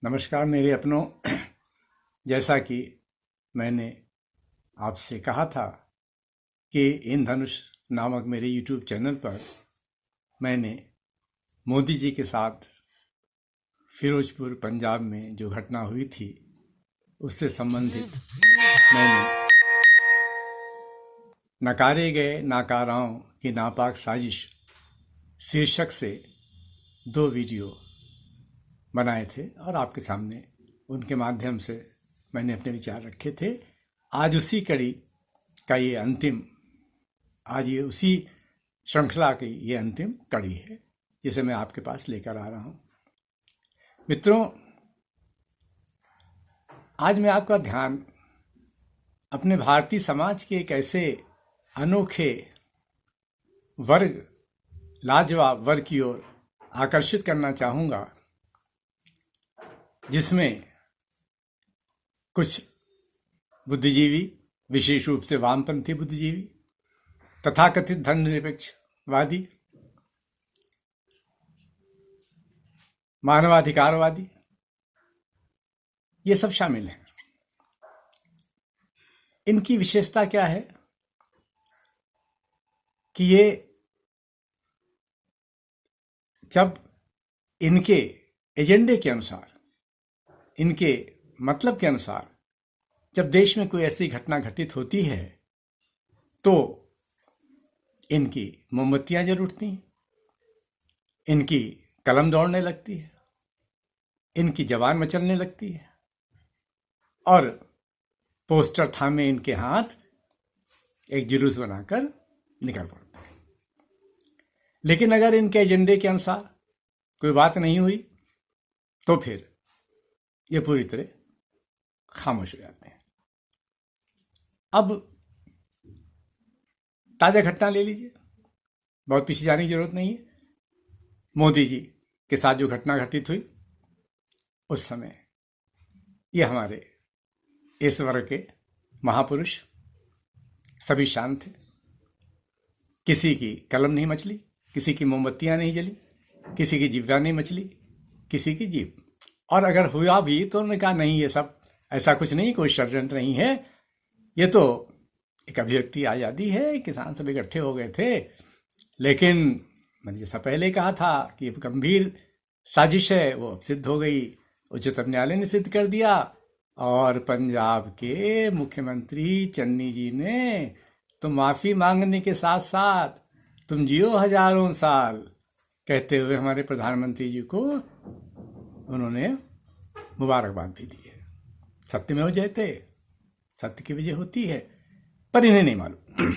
नमस्कार मेरे अपनों। जैसा कि मैंने आपसे कहा था कि इंद्रधनुष नामक मेरे YouTube चैनल पर मैंने मोदी जी के साथ फिरोजपुर पंजाब में जो घटना हुई थी उससे संबंधित मैंने नकारे गए नाकाराओं की नापाक साजिश शीर्षक से 2 वीडियो बनाए थे और आपके सामने उनके माध्यम से मैंने अपने विचार रखे थे। आज उसी कड़ी का आज ये उसी श्रृंखला की ये अंतिम कड़ी है जिसे मैं आपके पास लेकर आ रहा हूं। मित्रों, आज मैं आपका ध्यान अपने भारतीय समाज के एक ऐसे अनोखे वर्ग, लाजवाब वर्ग की ओर आकर्षित करना चाहूंगा जिसमें कुछ बुद्धिजीवी, विशेष रूप से वामपंथी बुद्धिजीवी, तथाकथित धर्मनिरपेक्षवादी, मानवाधिकारवादी, ये सब शामिल हैं। इनकी विशेषता क्या है कि ये जब इनके एजेंडे के अनुसार, इनके मतलब के अनुसार जब देश में कोई ऐसी घटना घटित होती है तो इनकी मोमबत्तियां जल उठती हैं, इनकी कलम दौड़ने लगती है, इनकी जबान मचलने लगती है और पोस्टर थामे इनके हाथ एक जुलूस बनाकर निकल पड़ते हैं। लेकिन अगर इनके एजेंडे के अनुसार कोई बात नहीं हुई तो फिर ये पूरी तरह खामोश हो जाते हैं। अब ताजा घटना ले लीजिए, बहुत पीछे जाने की जरूरत नहीं है। मोदी जी के साथ जो घटना घटित हुई उस समय ये हमारे इस वर्ग के महापुरुष सभी शांत थे। किसी की कलम नहीं मचली, किसी की मोमबत्तियां नहीं जली, किसी की जिह्वा नहीं मचली, किसी की जीभ। और अगर हुआ भी तो उन्होंने कहा नहीं, ये सब ऐसा कुछ नहीं, कोई षड्यंत्र नहीं है, ये तो एक अभिव्यक्ति आज़ादी है, किसान सब इकट्ठे हो गए थे। लेकिन मैंने जैसा पहले कहा था कि गंभीर साजिश है, वो अब सिद्ध हो गई। उच्चतम न्यायालय ने सिद्ध कर दिया और पंजाब के मुख्यमंत्री चन्नी जी ने तो माफ़ी मांगने के साथ साथ तुम जियो हजारों साल कहते हुए हमारे प्रधानमंत्री जी को उन्होंने मुबारकबाद भी दी है। सत्य में हो जयते, सत्य की विजय होती है, पर इन्हें नहीं मालूम।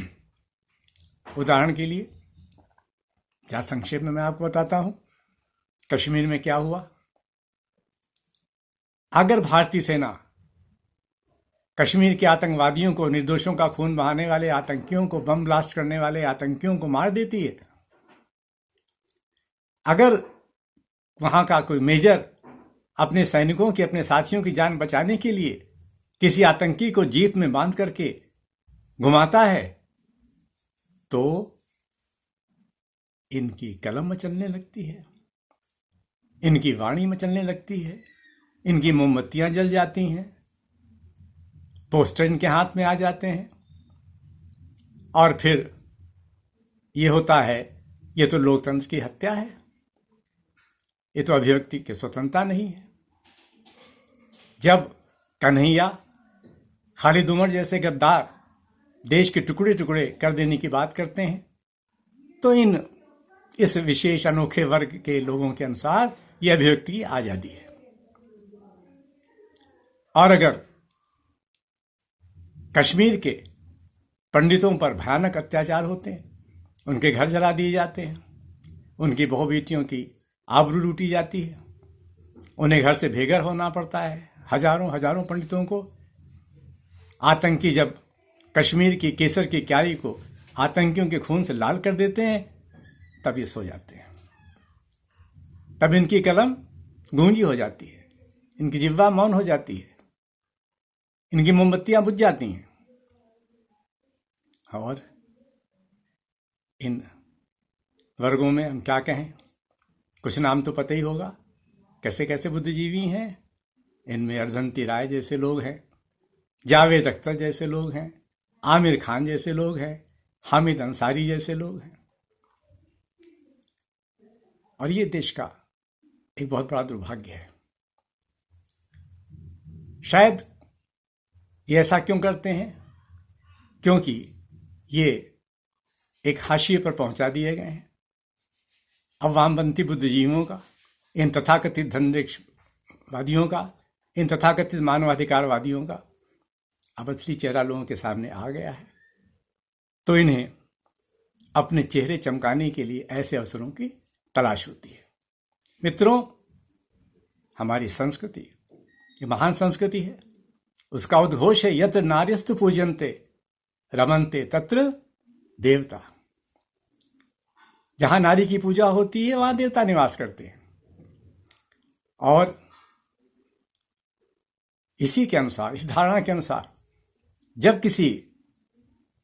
उदाहरण के लिए क्या संक्षेप में मैं आपको बताता हूं कश्मीर में क्या हुआ। अगर भारतीय सेना कश्मीर के आतंकवादियों को, निर्दोषों का खून बहाने वाले आतंकियों को, बम ब्लास्ट करने वाले आतंकियों को मार देती है, अगर वहां का कोई मेजर अपने सैनिकों की, अपने साथियों की जान बचाने के लिए किसी आतंकी को जीप में बांध करके घुमाता है तो इनकी कलम मचलने लगती है, इनकी वाणी मचलने लगती है, इनकी मोमबत्तियां जल जाती हैं, पोस्टर इनके हाथ में आ जाते हैं और फिर ये होता है, ये तो लोकतंत्र की हत्या है, ये तो अभिव्यक्ति की स्वतंत्रता नहीं है। जब कन्हैया, खालिद उमर जैसे गद्दार देश के टुकड़े टुकड़े कर देने की बात करते हैं तो इस विशेष अनोखे वर्ग के लोगों के अनुसार यह अभिव्यक्ति की आजादी है। और अगर कश्मीर के पंडितों पर भयानक अत्याचार होते हैं, उनके घर जला दिए जाते हैं, उनकी बहु बेटियों की आबरू लूटी जाती है, उन्हें घर से बेघर होना पड़ता है, हजारों हजारों पंडितों को आतंकी जब कश्मीर की केसर की क्यारी को आतंकियों के खून से लाल कर देते हैं तब ये सो जाते हैं, तब इनकी कलम गूंजी हो जाती है, इनकी जिह्वा मौन हो जाती है, इनकी मोमबत्तियां बुझ जाती हैं और इन वर्गों में हम क्या कहें, कुछ नाम तो पता ही होगा, कैसे कैसे बुद्धिजीवी हैं इनमें अर्जंती राय जैसे लोग हैं, जावेद अख्तर जैसे लोग हैं, आमिर खान जैसे लोग हैं, हामिद अंसारी जैसे लोग हैं। और ये देश का एक बहुत बड़ा दुर्भाग्य है। शायद ये ऐसा क्यों करते हैं? क्योंकि ये एक हाशिए पर पहुंचा दिए गए हैं अवामपंथी बुद्धिजीवियों का, इन तथाकथित धनवादियों का, इन तथाकथित मानवाधिकारवादियों का अब असली चेहरा लोगों के सामने आ गया है। तो इन्हें अपने चेहरे चमकाने के लिए ऐसे अवसरों की तलाश होती है। मित्रों, हमारी संस्कृति ये महान संस्कृति है। उसका उद्घोष है यत्र नार्यस्तु पूजन्ते रमन्ते तत्र देवता। जहां नारी की पूजा होती है वहां देवता निवास करते हैं। और इसी के अनुसार, इस धारणा के अनुसार, जब किसी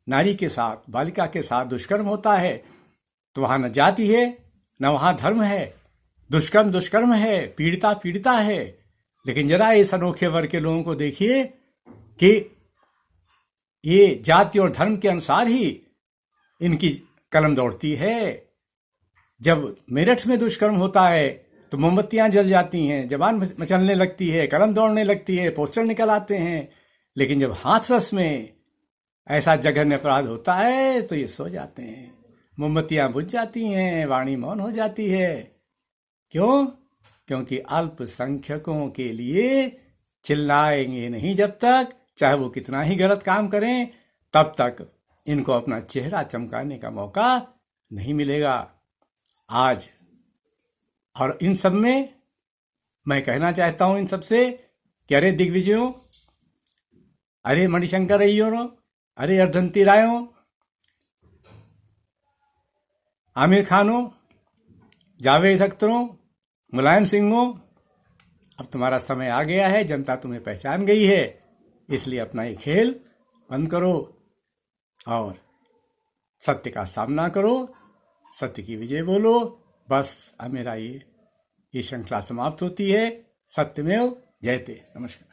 नारी के साथ, बालिका के साथ दुष्कर्म होता है तो वहां न जाति है, न वहां धर्म है। दुष्कर्म दुष्कर्म है, पीड़िता पीड़िता है। लेकिन जरा इस अनोखे वर्ग के लोगों को देखिए कि ये जाति और धर्म के अनुसार ही इनकी कलम दौड़ती है। जब मेरठ में दुष्कर्म होता है तो मोमबत्तियां जल जाती हैं, जबान मचलने लगती है, कलम दौड़ने लगती है, पोस्टर निकल आते हैं। लेकिन जब हाथरस में ऐसा जघन्य अपराध होता है तो ये सो जाते हैं, मोमबत्तियां बुझ जाती हैं, वाणी मौन हो जाती है। क्यों? क्योंकि अल्पसंख्यकों के लिए चिल्लाएंगे नहीं जब तक, चाहे वो कितना ही गलत काम करें, तब तक इनको अपना चेहरा चमकाने का मौका नहीं मिलेगा। आज और इन सब में मैं कहना चाहता हूं इन सबसे कि अरे दिग्विजयों, अरे मणिशंकर अय्यरों, अरे अर्धंती रायों, आमिर खानों, जावेद अख्तरों, मुलायम सिंहों, अब तुम्हारा समय आ गया है। जनता तुम्हें पहचान गई है, इसलिए अपना ये खेल बंद करो और सत्य का सामना करो, सत्य की विजय बोलो। बस अब मेरा ये श्रृंखला समाप्त होती है। सत्यमेव जयते। नमस्कार।